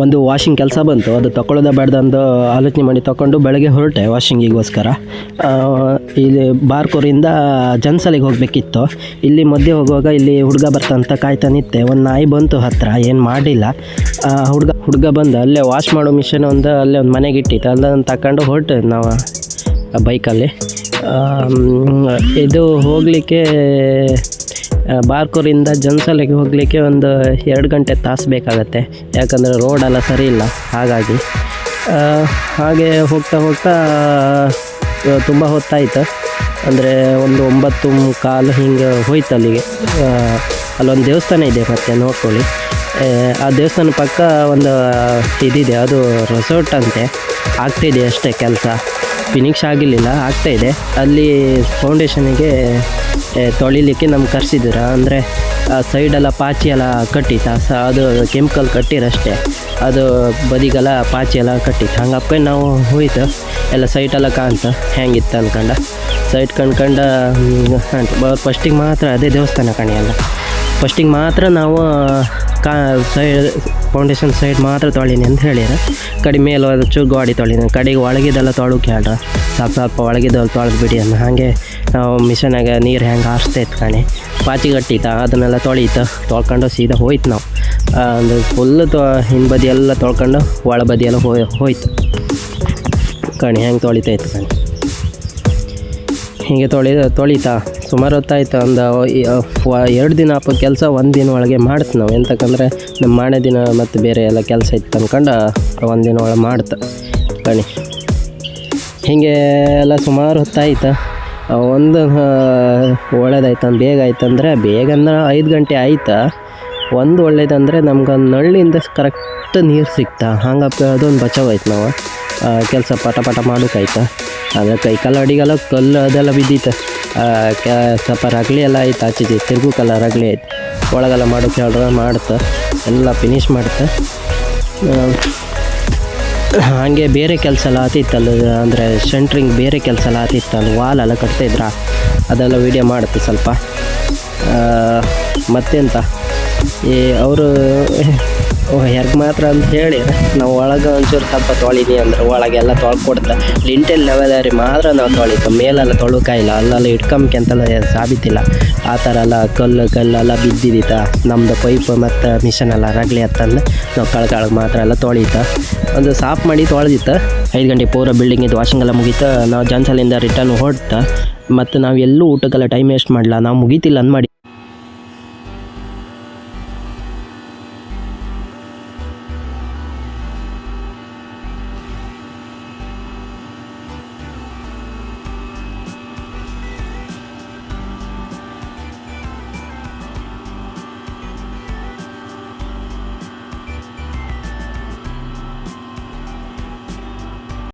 ಒಂದು ವಾಷಿಂಗ್ ಕೆಲಸ ಬಂತು, ಅದು ತಗೊಳ್ಳೋದ ಬೇಡ್ದಂದು ಆಲೋಚನೆ ಮಾಡಿ ತಗೊಂಡು ಬೆಳಗ್ಗೆ ಹೊರಟೆ ವಾಷಿಂಗಿಗೋಸ್ಕರ. ಇಲ್ಲಿ ಬಾರ್ಕೂರಿಂದ ಜನ್ಸಲಿಗೆ ಹೋಗಬೇಕಿತ್ತು. ಇಲ್ಲಿ ಮಧ್ಯೆ ಹೋಗುವಾಗ ಇಲ್ಲಿ ಹುಡುಗ ಬರ್ತಂತ ಕಾಯ್ತಾ ನಿಂತೆ. ಒಂದು ನಾಯಿ ಬಂತು ಹತ್ತಿರ, ಏನು ಮಾಡಲಿಲ್ಲ. ಹುಡುಗ ಬಂದು ಅಲ್ಲೇ ವಾಶ್ ಮಾಡೋ ಮಿಷನ್ ಒಂದು ಅಲ್ಲೇ ಒಂದು ಮನೆಗೆ ಇಟ್ಟಿತ್ತು, ಅದನ್ನು ತಗೊಂಡು ಹೊರಟೆ ನಾವು ಬೈಕಲ್ಲಿ. ಇದು ಹೋಗಲಿಕ್ಕೆ ಬಾರ್ಕೂರಿಂದ ಜನ್ಸಲಿಗೆ ಹೋಗಲಿಕ್ಕೆ ಒಂದು 2 ಗಂಟೆ ತಾಸು ಬೇಕಾಗತ್ತೆ, ಯಾಕಂದರೆ ರೋಡೆಲ್ಲ ಸರಿ ಇಲ್ಲ. ಹಾಗೆ ಹೋಗ್ತಾ ತುಂಬ ಹೊತ್ತಾಯಿತು. ಅಂದರೆ ಒಂದು 9:15 ಹಿಂಗೆ ಹೋಯ್ತು ಅಲ್ಲಿಗೆ. ಅಲ್ಲೊಂದು ದೇವಸ್ಥಾನ ಇದೆ, ಮತ್ತೆ ನೋಡ್ಕೊಳ್ಳಿ. ಆ ದೇವಸ್ಥಾನ ಪಕ್ಕ ಒಂದು ಇದಿದೆ, ಅದು ರೆಸಾರ್ಟ್ ಅಂತೆ. ಆಗ್ತಾಯಿದೆ ಅಷ್ಟೇ ಕೆಲಸ, ಫಿನಿಕ್ಸ್ ಆಗಿರಲಿಲ್ಲ, ಆಗ್ತಾಯಿದೆ. ಅಲ್ಲಿ ಫೌಂಡೇಶನಿಗೆ ತೊಳಿಲಿಕ್ಕೆ ನಮ್ಗೆ ಕರೆಸಿದ್ದೀರ. ಅಂದರೆ ಸೈಡೆಲ್ಲ ಪಾಚಿ ಎಲ್ಲ ಕಟ್ಟಿತ್ತು, ಅದು ಕೆಮಿಕಲ್ ಕಟ್ಟಿರಷ್ಟೇ, ಅದು ಬದಿಗೆಲ್ಲ ಪಾಚಿ ಎಲ್ಲ ಕಟ್ಟಿತ್ತು. ಹಂಗಪ್ಪ ನಾವು ಹೋಯ್ತು, ಎಲ್ಲ ಸೈಟೆಲ್ಲ ಕಾಣ್ತು ಹೆಂಗಿತ್ತು ಅಂದ್ಕೊಂಡು. ಸೈಟ್ ಕಂಡ್ಕೊಂಡು ಫಸ್ಟಿಗೆ ಮಾತ್ರ ಅದೇ ದೇವಸ್ಥಾನ ಕಾಣಿಯಲ್ಲ. ಫಸ್ಟಿಗೆ ಮಾತ್ರ ನಾವು ಫೌಂಡೇಶನ್ ಸೈಡ್ ಮಾತ್ರ ತೊಳೀನಿ ಅಂತ ಹೇಳಿರ. ಕಡೆ ಮೇಲೆ ಚೂರು ಗಾಡಿ ತೊಳಿನಿ, ಕಡೆಗೆ ಒಳಗಿದೆಲ್ಲ ತೊಳಕ್ಕೆ ಹೇಳ್ರ. ಸ್ವಲ್ಪ ಒಳಗಿದ್ದೆಲ್ಲ ತೊಳೆದು ಬಿಡಿ ಅನ್ನ. ಹಾಗೆ ನಾವು ಮಿಷನಾಗ ನೀರು ಹೆಂಗೆ ಹಾರಿಸ್ತೈತೆ ಕಣೆ, ಪಾಚಿ ಗಟ್ಟಿತ ಅದನ್ನೆಲ್ಲ ತೊಳ್ಕೊಂಡು ಸೀದಾ ಹೋಯ್ತು ನಾವು. ಅಂದರೆ ಫುಲ್ಲು ಹಿಂದೆ ಬದಿ ಎಲ್ಲ ತೊಳ್ಕೊಂಡು ಒಳ ಬದಿ ಎಲ್ಲ ಹೋಯ್ತು ಕಣಿ. ಹೆಂಗೆ ತೊಳಿತಾಯಿತ್ತು ಕಣಿ, ಹೀಗೆ ತೊಳಿತಾ ಸುಮಾರು ಹೊತ್ತಾಯ್ತು. ಒಂದು 2 ದಿನ ಅಪ್ಪ ಕೆಲಸ, 1 ದಿನ ಒಳಗೆ ಮಾಡ್ತು ನಾವು. ಎಂತಕ್ಕಂದರೆ ನಮ್ಮ ಮಾರನೇ ದಿನ ಮತ್ತು ಬೇರೆ ಎಲ್ಲ ಕೆಲಸ ಇತ್ತು ಅಂದ್ಕೊಂಡು 1 ದಿನ ಒಳಗೆ ಮಾಡ್ತು ಕಣಿ. ಹೀಗೆ ಎಲ್ಲ ಸುಮಾರು ಹೊತ್ತಾಯ್ತು. ಒಂದು ಒಳ್ಳೇದಾಯ್ತು, ಬೇಗ ಆಯ್ತು. ಅಂದರೆ ಬೇಗ ಅಂದ್ರೆ 5 ಗಂಟೆ ಆಯ್ತು. ಒಂದು ಒಳ್ಳೇದಂದರೆ ನಮ್ಗೆ ನಳ್ಳಿಯಿಂದ ಕರೆಕ್ಟ್ ನೀರು ಸಿಕ್ತಾ, ಹಂಗಪ್ಪ ಅದೊಂದು ಬಚಾವಾಯ್ತು. ನಾವು ಕೆಲಸ ಪಟ ಮಾಡೋಕ್ಕಾಯ್ತು. ಆದರೆ ಕೈಕಾಲು ಅಡಿಗೆಲ್ಲ ಕಲ್ಲು ಅದೆಲ್ಲ ಬಿದ್ದಿತ್ತು. ಸ್ವಲ್ಪ ರಗಳಿ ಎಲ್ಲ ಆಯ್ತು, ಆಚೆ ತಿರುಗುಕಲ್ಲ ರಗಳಿ ಆಯ್ತು. ಒಳಗೆಲ್ಲ ಮಾಡೋಕ್ಕೆ ಹೇಳ್ರೆ ಮಾಡ್ತು, ಎಲ್ಲ ಫಿನಿಶ್ ಮಾಡ್ತು. ಹಾಗೆ ಬೇರೆ ಕೆಲಸ ಎಲ್ಲ ಆತಿತ್ತಲ್ಲ, ಅಂದರೆ ಸೆಂಟ್ರಿಂಗ್ ಬೇರೆ ಕೆಲಸ ಎಲ್ಲ ಆತಿತ್ತಲ್ಲ, ವಾಲೆಲ್ಲ ಕಟ್ತಾಯಿದ್ರ, ಅದೆಲ್ಲ ವೀಡಿಯೋ ಮಾಡುತ್ತೆ ಸ್ವಲ್ಪ. ಮತ್ತೆಂತ ಅವರು ಹೆರ್ಗೆ ಮಾತ್ರ ಅಂತ ಹೇಳಿ ನಾವು ಒಳಗೆ ಒಂಚೂರು ಸ್ವಲ್ಪ ತೊಳೀನಿ ಅಂದರೆ ಒಳಗೆಲ್ಲ ತೊಳ್ಕೊಡ್ತಾ ಲಿಂಟೆಲ್ ಲೆವೆಲರಿ ಮಾತ್ರ ನಾವು ತೊಳಿತು. ಮೇಲೆಲ್ಲ ತೊಳಕಾಯಿಲ್ಲ, ಅಲ್ಲೆಲ್ಲ ಇಟ್ಕೊಂಬೇಕಂತೆಲ್ಲ ಸಾಬಿತಿಲ್ಲ. ಆ ಥರ ಎಲ್ಲ ಕಲ್ಲೆಲ್ಲ ಬಿದ್ದಿದ್ದಿತ್ತ. ನಮ್ಮದು ಪೈಪ್ ಮತ್ತು ಮಿಷನ್ ಎಲ್ಲ ರಗಳಿ ಹತ್ತಂದು ನಾವು ಕಳ್ಗೆ ಮಾತ್ರ ಎಲ್ಲ ತೊಳೀತ. ಒಂದು ಸಾಫ್ ಮಾಡಿ ತೊಳೆದಿತ್ತು. 5 ಗಂಟೆ ಪೂರ ಬಿಲ್ಡಿಂಗಿದ್ದು ವಾಷಿಂಗ್ ಎಲ್ಲ ಮುಗೀತು. ನಾವು ಜನ್ಸಲಿಂದ ರಿಟರ್ನ್ ಹೊರಟ. ಮತ್ತು ನಾವು ಎಲ್ಲೂ ಊಟಕ್ಕೆಲ್ಲ ಟೈಮ್ ವೇಸ್ಟ್ ಮಾಡಲ್ಲ. ನಾವು ಮುಗೀತಿಲ್ಲ ಅಂದ್ ಮಾಡಿ